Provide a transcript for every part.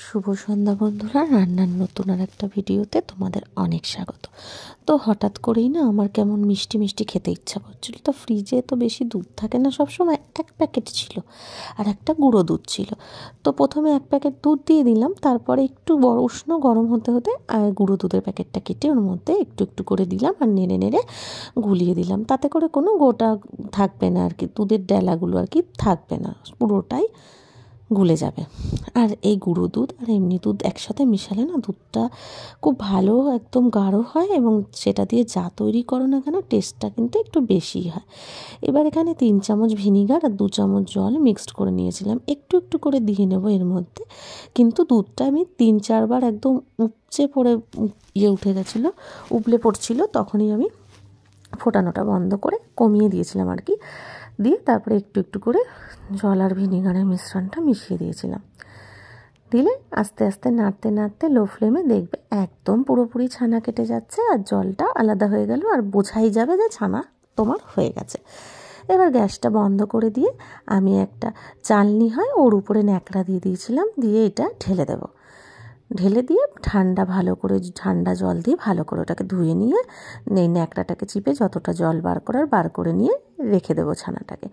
শুভ সন্ধ্যা বন্ধুরা, রান্নার নতুন আর একটা ভিডিওতে তোমাদের অনেক স্বাগত। তো হঠাৎ করেই না আমার কেমন মিষ্টি মিষ্টি খেতে ইচ্ছা করছিল। তো ফ্রিজে তো বেশি দুধ থাকে না সব সময়, এক প্যাকেট ছিল আর একটা গুঁড়ো দুধ ছিল। তো প্রথমে এক প্যাকেট দুধ দিয়ে দিলাম, তারপরে একটু উষ্ণ গরম হতে হতে গুঁড়ো দুধের প্যাকেটটা কেটে ওর মধ্যে একটু একটু করে দিলাম আর নেড়ে নেড়ে গুলিয়ে দিলাম। তাতে করে কোনো গোটা থাকবে না আর কি, দুধের ডেলাগুলো আর কি থাকবে না, পুরোটাই গুলে যাবে। আর এই গুঁড়ো দুধ আর এমনি দুধ একসাথে মিশালে না দুধটা খুব ভালো একদম গাঢ় হয়, এবং সেটা দিয়ে যা তৈরি করো না কেন টেস্টটা কিন্তু একটু বেশি হয়। এবার এখানে 3 চামচ ভিনিগার আর 2 চামচ জল মিক্সড করে নিয়েছিলাম, একটু একটু করে দিয়ে নেবো এর মধ্যে। কিন্তু দুধটা আমি 3-4 বার একদম উপচে পড়ে উঠে গেছিলো, উবলে পড়ছিল, তখনই আমি ফোটানোটা বন্ধ করে কমিয়ে দিয়েছিলাম আর কি। দিয়ে তারপরে একটু একটু করে জল আর ভিনিগারের মিশ্রণটা মিশিয়ে দিয়েছিলাম। দিলে আস্তে আস্তে নাড়তে নাড়তে লো ফ্লেমে দেখবে একদম পুরোপুরি ছানা কেটে যাচ্ছে আর জলটা আলাদা হয়ে গেল, আর বোঝাই যাবে যে ছানা তোমার হয়ে গেছে। এবার গ্যাসটা বন্ধ করে দিয়ে আমি একটা চালনি হয় ওর উপরে ন্যাকড়া দিয়ে দিয়েছিলাম, দিয়ে এটা ঢেলে দিয়ে ঠান্ডা জল দিয়ে ভালো করে ওটাকে ধুয়ে নিয়ে এই ন্যাকড়াটাকে চিপে যতটা জল বার করে নিয়ে রেখে দেবো ছানাটাকে।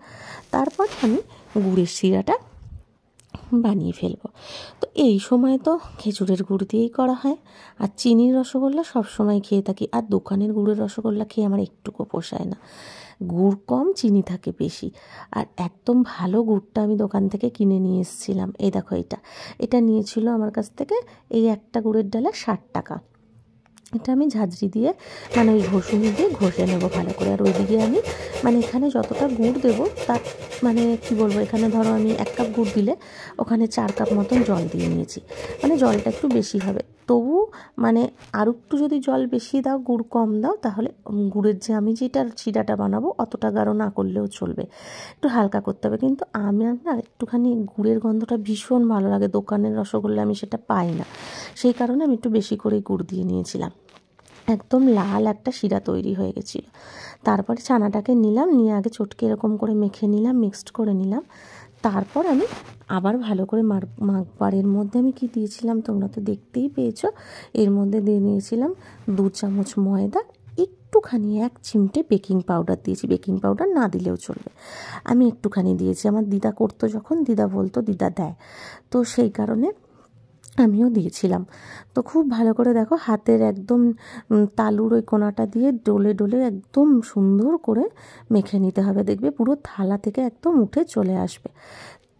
তারপর আমি গুড়ের শিরাটা বানিয়ে ফেলবো। তো এই সময় তো খেজুরের গুড় দিয়েই করা হয়, আর চিনির রসগোল্লা সব সময় খেয়ে থাকি, আর দোকানের গুড়ের রসগোল্লা খেয়ে আমার একটুকু পোষায় না, গুড় কম চিনি থাকে বেশি। আর একদম ভালো গুড়টা আমি দোকান থেকে কিনে নিয়ে এসেছিলাম। এই দেখো, এটা নিয়েছিল আমার কাছ থেকে এই একটা গুড়ের ডালা 60 টাকা। এটা আমি ঝাঁঝরি দিয়ে মানে ওই ঘষুনি দিয়ে ঘষে নেবো ভালো করে। আর ওইদিকে আমি মানে এখানে যতটা গুড় দেবো তার মানে কি বলবো, এখানে ধরো আমি 1 কাপ গুড় দিলে ওখানে 4 কাপ মতন জল দিয়ে নিয়েছি, মানে জলটা একটু বেশি হবে। তবু মানে আর একটু যদি জল বেশি দাও গুড় কম দাও, তাহলে গুড়ের যে আমি যেটা শিরাটা বানাবো অতটা গাঢ় না করলেও চলবে, একটু হালকা করতে হবে। কিন্তু আমার না একটুখানি গুড়ের গন্ধটা ভীষণ ভালো লাগে, দোকানের রসগোল্লা আমি সেটা পাই না, সেই কারণে আমি একটু বেশি করেই গুড় দিয়ে নিয়েছিলাম। একদম লাল একটা শিরা তৈরি হয়ে গেছিলো। তারপরে ছানাটাকে নিলাম, নিয়ে আগে চটকে এরকম করে মেখে নিলাম, মিক্সড করে নিলাম। তারপর আমি আবার ভালো করে মাখবার। এর মধ্যে আমি কি দিয়েছিলাম তোমরা তো দেখতেই পেয়েছো, এর মধ্যে দিয়ে নিয়েছিলাম 2 চামচ ময়দা, একটুখানি 1 চিমটে বেকিং পাউডার দিয়েছি। বেকিং পাউডার না দিলেও চলবে, আমি একটুখানি দিয়েছি। আমার দিদা করতো যখন, দিদা বলতো, দিদা দেয়, তো সেই কারণে আমিও দিয়েছিলাম। তো খুব ভালো করে দেখো হাতের একদম তালুর ওই কোনাটা দিয়ে ডলে ডলে একদম সুন্দর করে মেখে নিতে হবে, দেখবে পুরো থালা থেকে একদম উঠে চলে আসবে।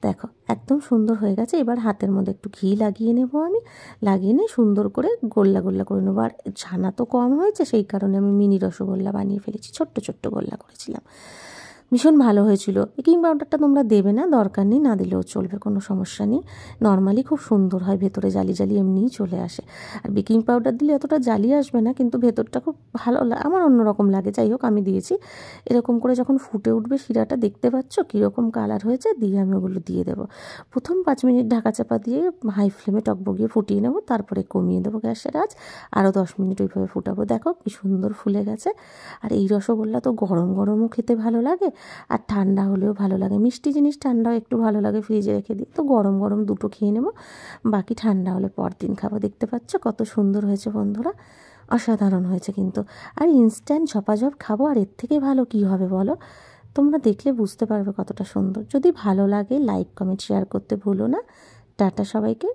দেখো একদম সুন্দর হয়ে গেছে। এবার হাতের মধ্যে একটু ঘি লাগিয়ে নেবো, আমি লাগিয়ে নিয়ে সুন্দর করে গোল্লা গোল্লা করে নেবো। আর ছানা তো কম হয়েছে, সেই কারণে আমি মিনি রসগোল্লা বানিয়ে ফেলেছি, ছোট্ট ছোট্ট গোল্লা করেছিলাম। ভীষণ ভালো হয়েছিল। বেকিং পাউডারটা তোমরা দেবে না, দরকার নেই, না দিলেও চলবে, কোনো সমস্যা নেই। নর্মালি খুব সুন্দর হয়, ভেতরে জালি জালি এমনিই চলে আসে। আর বেকিং পাউডার দিলে এতটা জালি আসবে না, কিন্তু ভেতরটা খুব ভালো আমার অন্যরকম লাগে। যাই হোক, আমি দিয়েছি। এরকম করে যখন ফুটে উঠবে শিরাটা, দেখতে পাচ্ছ কীরকম কালার হয়েছে, দিয়ে আমি ওগুলো দিয়ে দেবো। প্রথম 5 মিনিট ঢাকা চাপা দিয়ে হাই ফ্লেমে টকবগিয়ে ফুটিয়ে নেবো, তারপরে কমিয়ে দেবো গ্যাসের আঁচ, আরও 10 মিনিট ওইভাবে ফুটাবো। দেখো কি সুন্দর ফুলে গেছে। আর এই রসগোল্লা তো গরম গরমও খেতে ভালো লাগে, আর ঠান্ডা হলেও ভালো লাগে। মিষ্টি জিনিস ঠান্ডাও একটু ভালো লাগে, ফ্রিজে রেখে দিই। তো গরম গরম দুটো খেয়ে নেবো, বাকি ঠান্ডা হলে পরদিন খাবো। দেখতে পাচ্ছ কত সুন্দর হয়েছে বন্ধুরা, অসাধারণ হয়েছে কিন্তু। আর ইনস্ট্যান্ট ঝপাঝপ খাবো, আর এর থেকে ভালো কী হবে বলো? তোমরা দেখলে বুঝতে পারবে কতটা সুন্দর। যদি ভালো লাগে লাইক কমেন্ট শেয়ার করতে ভুলো না। টাটা সবাইকে।